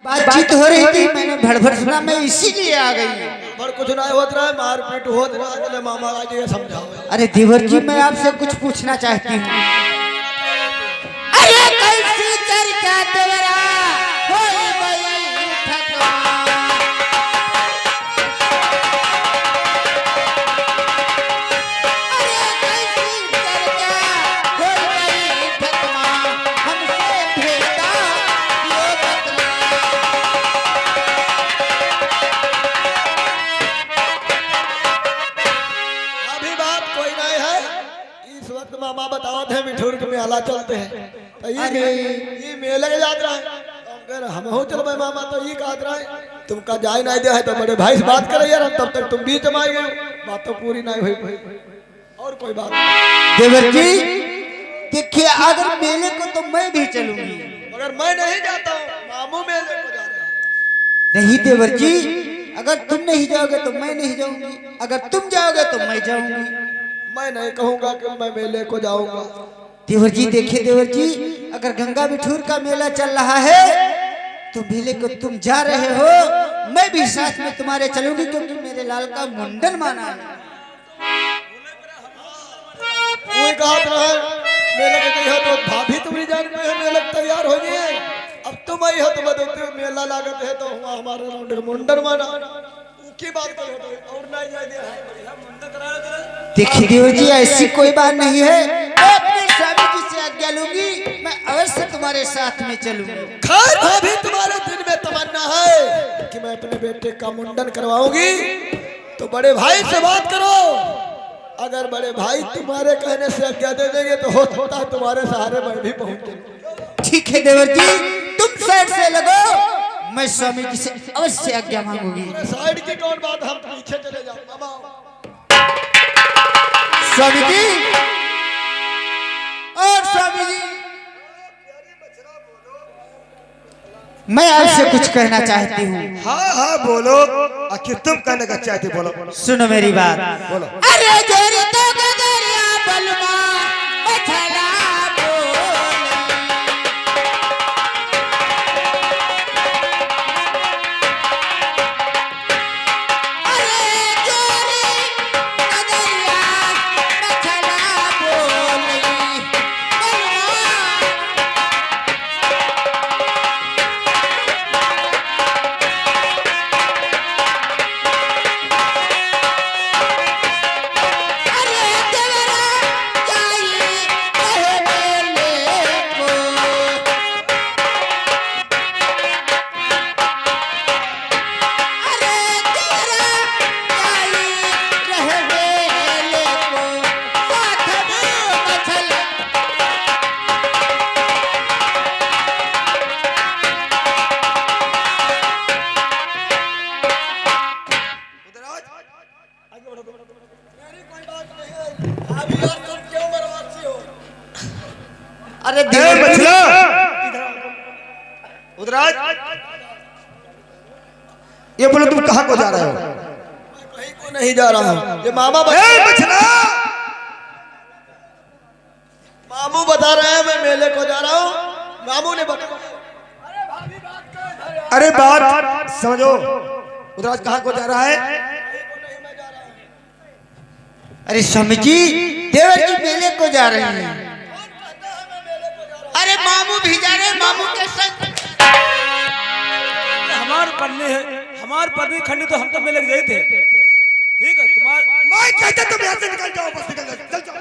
बातचीत हो रही थी, मैंने भड़भड़ सुना, मैं इसीलिए आ गई। पर कुछ ना होत रहा है, मारपीट होत रहा है, चले मामा आज ये समझाओ। अरे देवर जी, मैं आपसे कुछ पूछना चाहती हूँ। अरे कैसी चर्चा देवरा होई बई ठकवा। अरे कैसी चर्चा होई बई ठकवा, हमसे भेटा ये बतला। अभी बात कोई नहीं है। इस वक्त मामा बताओ थे मिठूर के मेला चलते हैं, तो ये मेले के याद रहा अगर हम हो चल भाई मामा, तो ये कहत रहा है तुमका जाए नहीं दे है, तो बड़े भाई से बात करे यार, तब तक तुम बीच में आ गए, बात तो पूरी नहीं हुई। और कोई बात देवर जी देखिए, अगर मेले को तो मैं भी चलूंगी, मगर मैं नहीं जाता हूँ, मामू मेले को जा रहे हैं। नहीं देवर जी, अगर तुम नहीं जाओगे तो मैं नहीं जाऊंगी, अगर तुम जाओगे तो मैं जाऊंगी। मैं नहीं कहूंगा कि मैं मेले को जाऊंगा। देवर जी देखिए देवर जी, अगर गंगा बिठूर का मेला चल रहा है तो मेले को तुम जा रहे हो, मैं भी साथ में तुम्हारे चलूंगी, क्योंकि मेरे लाल का मुंडन माना है। वो कहा रहा मेले के कही हो तो भाभी तुम्हारी जान पे है, मेले तैयार हो गई है, अब तुम आई हो तो बदलते हो मेला लागत है, तो हुआ हमारा मुंडन माना की बात करो तो और नहीं जाए दे। देखिए देवर जी, ऐसी कोई बात नहीं है, मैं अपने स्वामी जी से आज्ञा लूंगी, मैं अवश्य तुम्हारे साथ में चलूंगी। खैर भाभी तुम्हारे दिल में तमन्ना है कि मैं अपने बेटे का मुंडन करवाऊंगी, तो बड़े भाई से बात करो, अगर बड़े भाई तुम्हारे कहने से आज्ञा दे देंगे तो हो सकता है तुम्हारे सहारे मैं भी पहुंच जाऊं। ठीक है देवर जी, तुम साइड से लगो, मैं स्वामी जी से अवश्य आज्ञा मांगूंगी। साइड की कौन बात, हम पीछे चले जाओ। स्वामी जी और स्वामी जी, मैं आपसे कुछ कहना चाहती हूँ। हाँ हाँ बोलो, आखिर तुम कहने का चाहते बोलो। सुनो मेरी बात, बोलो। अरे जोरी तो गदरिया बलमा मछला उदराज, ये बोलो तुम कहाँ को जा रहे हो? कहीं को नहीं जा रहा हूँ, ये मामा मामू बता रहे हैं मैं मेले को जा रहा हूँ, मामू ने बताया। अरे बात समझो, उदराज कहाँ को जा रहा है? अरे स्वामी जी, देवर जी मेले को जा रहे हैं। अरे मामू भी जा रहे हैं, मामू के संग। हमार पत्नी खंडी तो हम तो मेले गए थे, ठीक है तुम्हार मैं कहता तुम यहाँ से निकल जाओ, बस निकल जाओ, चल जाओ।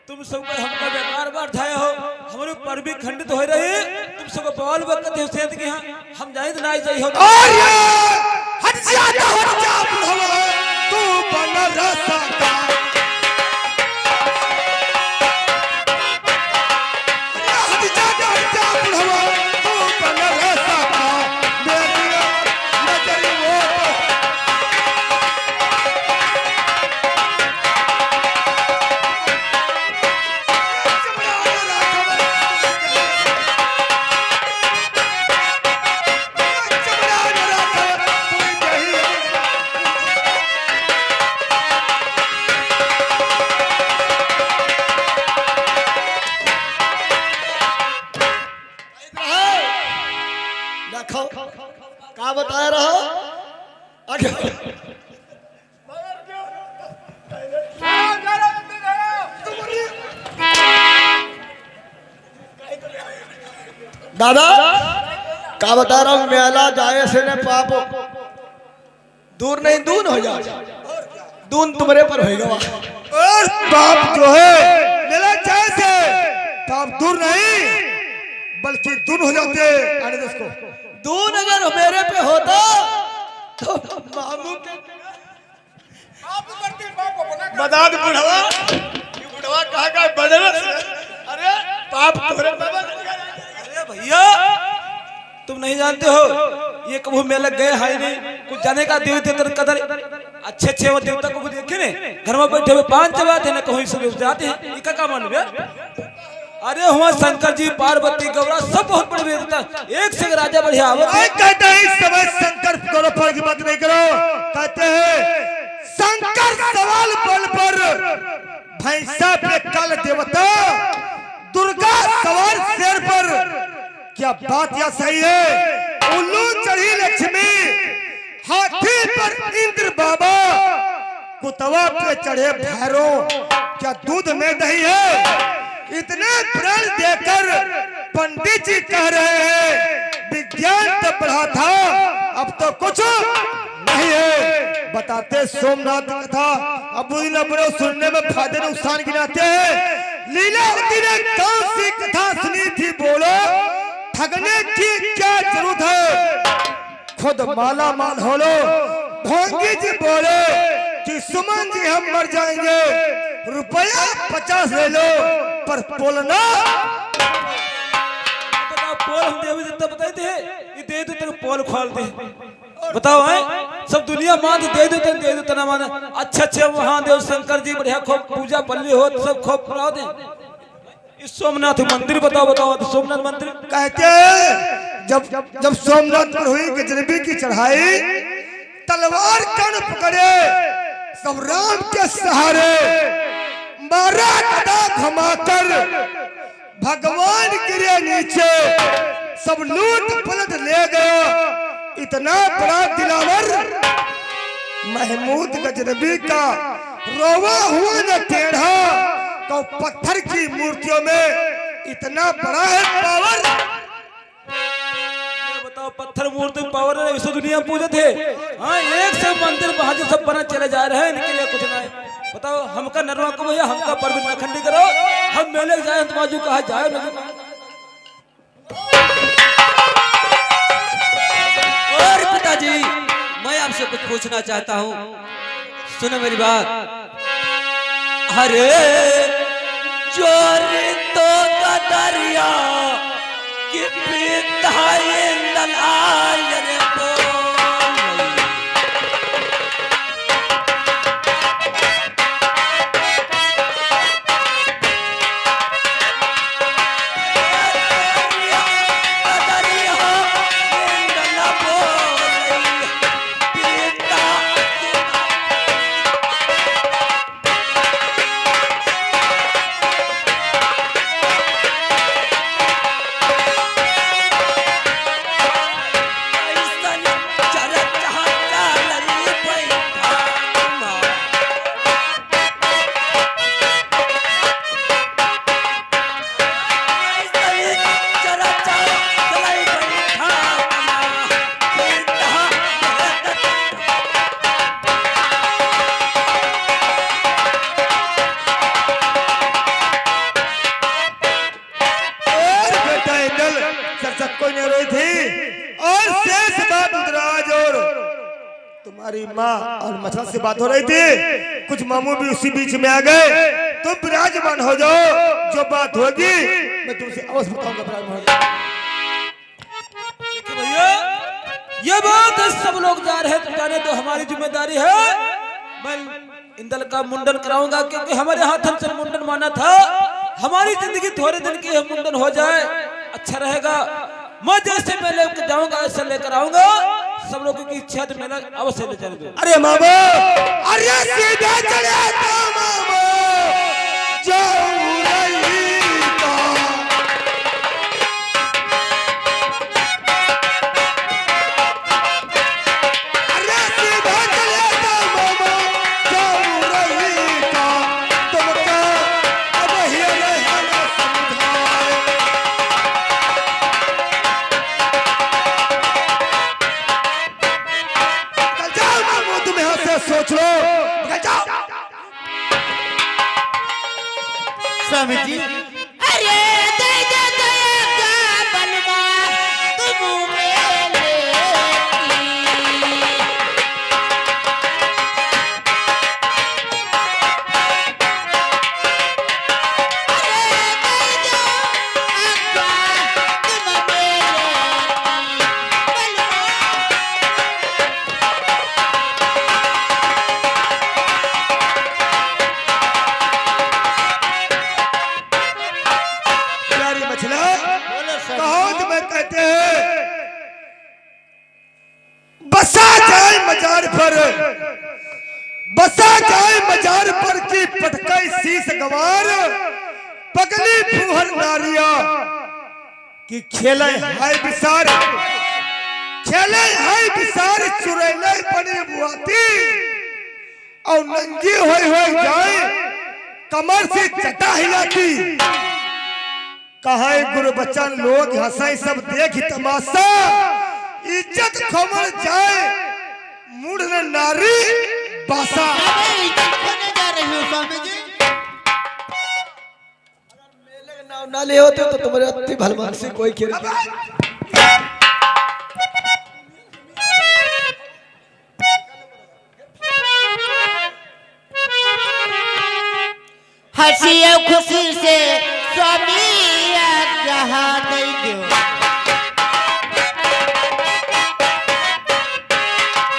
तुम सब पर हमका व्यापार बैठाया हो, हमारे पर भी खंडित हो रहे, तुम सब बवाल वक्त हुसैन के यहाँ हम जाए तो ना जाए हो। हट जा तू बन रसा क्या बता रहा दादा क्या बता रहा हूँ, मेला जाए से ने पाप दूर नहीं दून हो जा, दून तुम्हारे पर होगा और पाप जो है मेला जाए से पाप दूर नहीं बल्कि दून हो जाते। दून अगर मेरे पे होता तो मामू के मदाद बुढ़वा बुढ़वा कहा का बदरस। अरे पाप तोरे बाबा। अरे भैया तुम नहीं जानते हो, ये कभी मेला गए हाय नहीं, कुछ जाने का देव देवता कदर अच्छे अच्छे वो देवता को देखे ने घर में बैठे हुए 5 जगह थे ना, कहीं सब जाते हैं, ये क्या मान लिया। अरे हुआ शंकर जी पार्वती गौरा सब बहुत बड़े देवता, एक से राजा बढ़िया कहते हैं इस समय शंकर गौरव की बात नहीं करो, कहते हैं शंकर सवाल बल पर भैंसा पे काल देवता, दुर्गा सवार शेर पर, क्या बात या सही है? उल्लू चढ़ी लक्ष्मी, हाथी पर इंद्र बाबा, कुतवा पे चढ़े भैरव, क्या दूध में दही है? इतने प्रण देकर पंडित जी कह रहे हैं विज्ञान तो पढ़ा था, अब तो कुछ नहीं है। बताते सोमनाथ की कथा, अब अपने सुनने में फायदे नुकसान गिनाते हैं। लीलावती ने कौन सी कथा सुनी थी बोलो, ठगने की क्या जरूरत है? खुद माला माल हो लो। भोंगी जी बोले कि सुमन जी हम मर जाएंगे, रुपया 50 ले लो, पर बोलना पोल हम देवी देवता बताए थे, ये दे दो तेरे पोल खोल दे। बताओ है सब दुनिया मान दे दो तना मान। अच्छे महादेव शंकर जी बढ़िया खूब पूजा पल्ली हो सब खूब कराओ दे। इस सोमनाथ मंदिर बताओ तो सोमनाथ मंदिर कहते हैं जब सोमनाथ पर हुई गजनबी की चढ़ाई, तलवार कण पकड़े सब राम के सहारे, मारा गदा घुमाकर भगवान गिरे नीचे, सब लूट पलट ले गया इतना बड़ा दिलावर। महमूद गजनबी का रोवा हुआ न टेढ़ा, तो पत्थर की मूर्तियों में इतना बड़ा है पावर। बताओ पत्थर मूर्ति पावर है, इस दुनिया पूजे थे। हाँ एक से मंदिर वहां जो सब बना चले जा रहे हैं, इनके लिए कुछ नहीं। बताओ हमका नरवा को भैया हमका पर्व नखंडी करो, हम मेले जाए तो बाजू कहा जाए न। और पिताजी मैं आपसे कुछ पूछना चाहता हूँ, सुनो मेरी बात। अरे चोरी तो कदरिया कि पिता ये दलाल रे तुम्हारी माँ और मछली से बात हो रही थी, कुछ मामू भी उसी बीच में आ गए। तुम विराजमान हो जाओ, जो बात होगी मैं तुमसे अवश्य बताऊंगा। देखिए भैया ये बात है, सब लोग जा रहे हैं तो जाने तो हमारी जिम्मेदारी है। मैं इंदल का मुंडन कराऊंगा, क्योंकि हमारे हाथ हमसे मुंडन माना था। हमारी जिंदगी थोड़े दिन की है, मुंडन हो जाए अच्छा रहेगा। मैं जैसे मैं लेकर जाऊंगा ऐसे लेकर आऊंगा, सब लोगों की इच्छा तो मेरा अवश्य ले जाने दो। अरे मामा, अरे सीधा चले मामा, जाऊं नहीं तो। अरे सीधा चले मामा, जाऊं नहीं तो। तुमको अब ही रहना समझाए। सोच लो, स्वामी जी अरे दे दे दे क्या बनवा तुम मेरे बसा जाए मजार पर की पटकाई शीस गवार, पगली फूहर नारिया कि खेले हाय विसार, खेले हाय विसार चुरैले बड़ी बुआती और नंगी होई जाए कमर से चटा हिलाती। कहा गुरु बच्चन लोग हंसाई सब देख तमाशा, इज्जत खमर जाए मुड़ नारी बासा। जा रही हूँ स्वामी जी। मेले का नाम ना ले होते तो तुम्हारे अति भलमान से कोई खेल हंसी और खुशी से स्वामी जहाँ दे दो।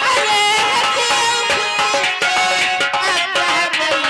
अरे हंसी और खुशी से जहाँ दे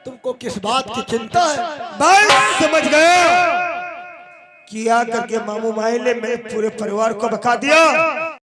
तुमको किस बात की चिंता है? बस समझ गया। किया करके मामू माई ने मेरे पूरे परिवार को बका दिया।